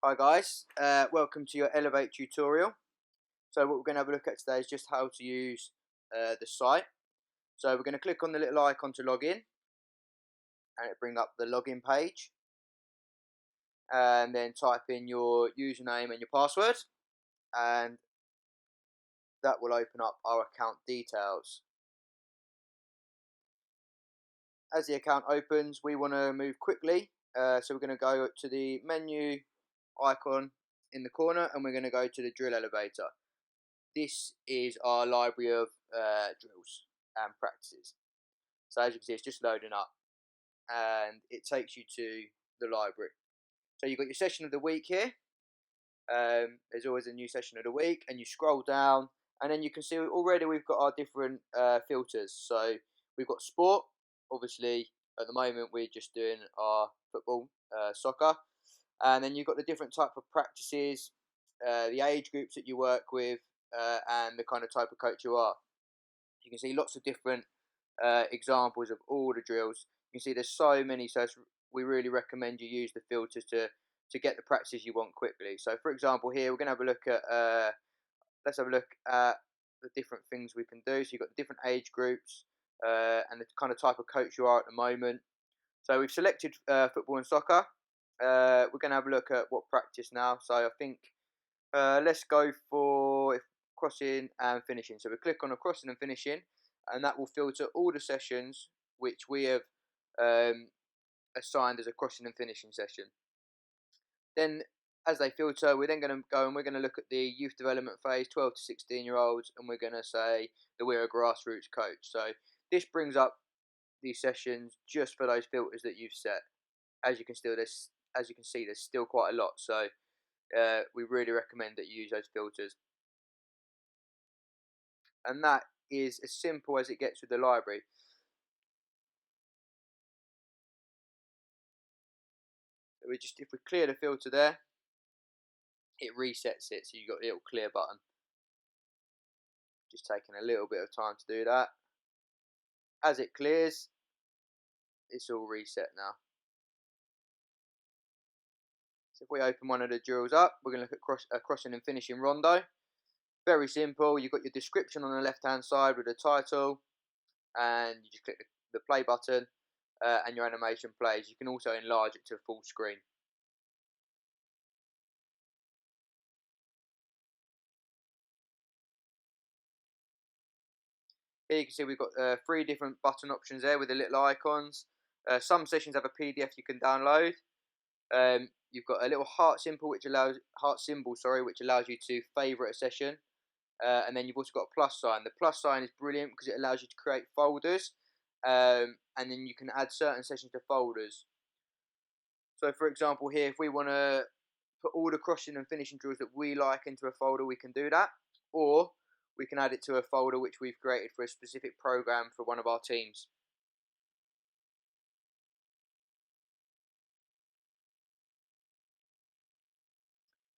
Hi guys, welcome to your Elev8 tutorial. So what we're going to have a look at today is just how to use the site. So we're going to click on the little icon to log in and it bring up the login page, and then type in your username and your password, and that will open up our account details. As the account opens, we want to move quickly, so we're going to go to the menu icon in the corner and we're going to go to the drill elevator. This is our library of drills and practices. So as you can see, it's just loading up and it takes you to the library. So you've got your session of the week here. There's always a new session of the week, and you scroll down and then you can see already we've got our different filters. So we've got sport. Obviously at the moment we're just doing our football, soccer, and then you've got the different type of practices, the age groups that you work with, and the kind of type of coach you are. You can see lots of different examples of all the drills. You can see there's so many, so we really recommend you use the filters to get the practices you want quickly. So for example here we're going to have a look at, let's have a look at the different things we can do. So you've got the different age groups and the kind of type of coach you are at the moment. So we've selected football and soccer. We're going to have a look at what practice now. So I think let's go for crossing and finishing. So we click on a crossing and finishing, and that will filter all the sessions which we have assigned as a crossing and finishing session. Then as they filter, we're then going to go and we're going to look at the youth development phase, 12 to 16-year-olds, and we're going to say that we're a grassroots coach. So this brings up these sessions just for those filters that you've set. As you can see, there's still quite a lot. So we really recommend that you use those filters. And that is as simple as it gets with the library. So if we clear the filter there, it resets it, so you've got the little clear button. Just taking a little bit of time to do that. As it clears, it's all reset now. So if we open one of the drills up, we're going to look at crossing and finishing rondo. Very simple. You've got your description on the left hand side with the title, and you just click the play button, and your animation plays. You can also enlarge it to full screen. Here you can see we've got 3 different button options there with the little icons. Some sessions have a PDF you can download. You've got a little heart symbol which allows you to favourite a session, and then you've also got a plus sign. The plus sign is brilliant because it allows you to create folders, and then you can add certain sessions to folders. So for example here, if we want to put all the crossing and finishing drills that we like into a folder, we can do that, or we can add it to a folder which we've created for a specific program for one of our teams.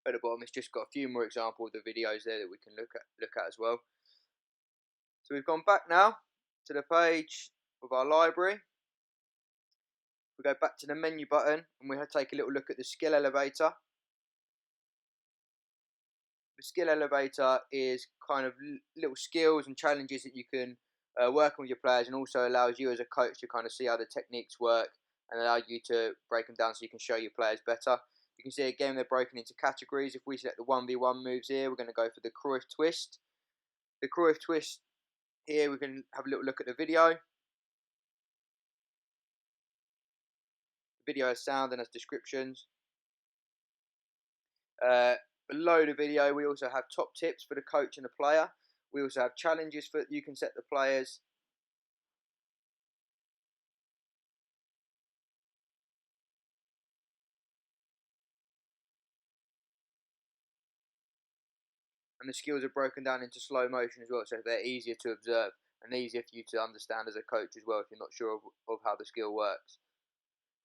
At the bottom, it's just got a few more examples of the videos there that we can look at as well. So we've gone back now to the page of our library. We go back to the menu button and we take a little look at the skill elevator. The skill elevator is kind of little skills and challenges that you can work on with your players, and also allows you as a coach to kind of see how the techniques work and allow you to break them down so you can show your players better. You can see again they're broken into categories. If we select the 1v1 moves here, we're going to go for the Cruyff twist. The Cruyff twist here, we can have a little look at the video. The video has sound and has descriptions. Below the video, we also have top tips for the coach and the player. We also have challenges for you can set the players. And the skills are broken down into slow motion as well, so they're easier to observe and easier for you to understand as a coach as well if you're not sure of how the skill works.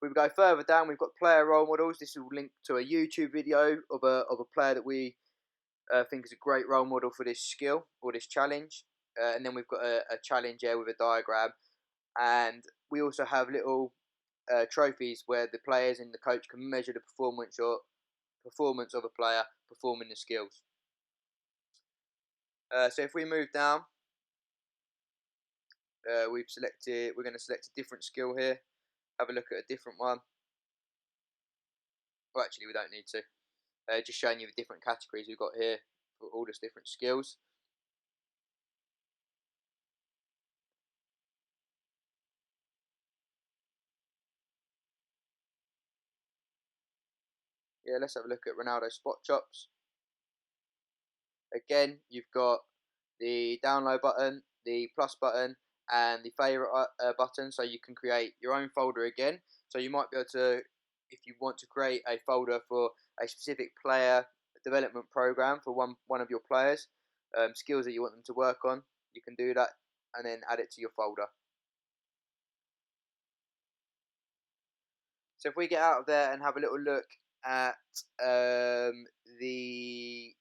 If we go further down, we've got player role models. This will link to a YouTube video of a player that we think is a great role model for this skill or this challenge. And then we've got a challenge here with a diagram. And we also have little trophies where the players and the coach can measure the performance performance of a player performing the skills. So if we move down, we're going to select a different skill here, have a look at a different one. Well, actually, we don't need to. Just showing you the different categories we've got here for all these different skills. Yeah, let's have a look at Ronaldo spot chops. Again, you've got the download button, the plus button, and the favorite button, so you can create your own folder again. So you might be able to, if you want to create a folder for a specific player development program for one of your players, skills that you want them to work on, you can do that and then add it to your folder. So if we get out of there and have a little look at the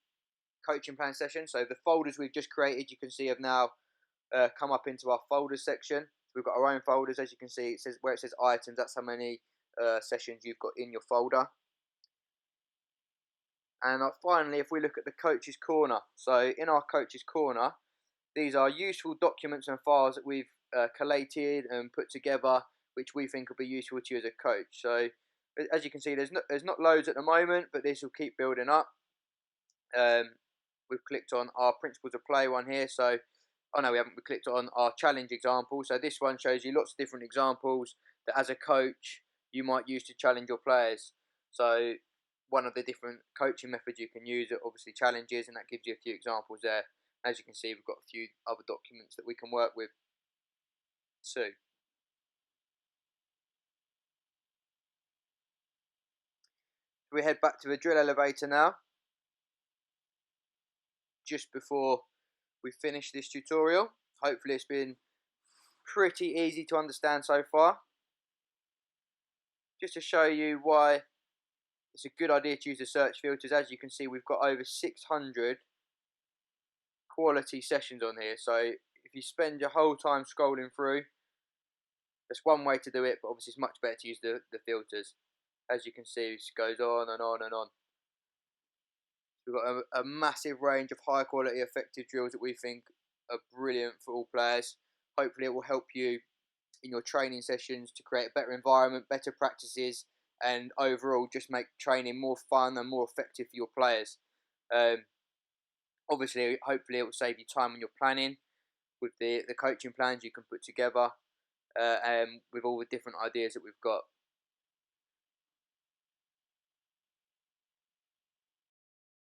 coaching plan session, so the folders we've just created, you can see have now come up into our folders section. So we've got our own folders, as you can see. It says where it says items, that's how many sessions you've got in your folder. And finally, if we look at the coach's corner, so in our coach's corner, these are useful documents and files that we've collated and put together, which we think will be useful to you as a coach. So as you can see, there's not loads at the moment, but this will keep building up. We've clicked on our principles of play one here, so oh no, we haven't. We clicked on our challenge example. So this one shows you lots of different examples that as a coach you might use to challenge your players. So one of the different coaching methods you can use are obviously challenges, and that gives you a few examples there. As you can see, we've got a few other documents that we can work with too. We head back to the drill elevator now, just before we finish this tutorial. Hopefully it's been pretty easy to understand so far. Just to show you why it's a good idea to use the search filters. As you can see, we've got over 600 quality sessions on here. So if you spend your whole time scrolling through, that's one way to do it, but obviously it's much better to use the filters. As you can see, it goes on and on and on. We've got a massive range of high quality effective drills that we think are brilliant for all players. Hopefully it will help you in your training sessions to create a better environment, better practices, and overall just make training more fun and more effective for your players. Obviously, hopefully it will save you time when you're planning with the coaching plans you can put together with all the different ideas that we've got.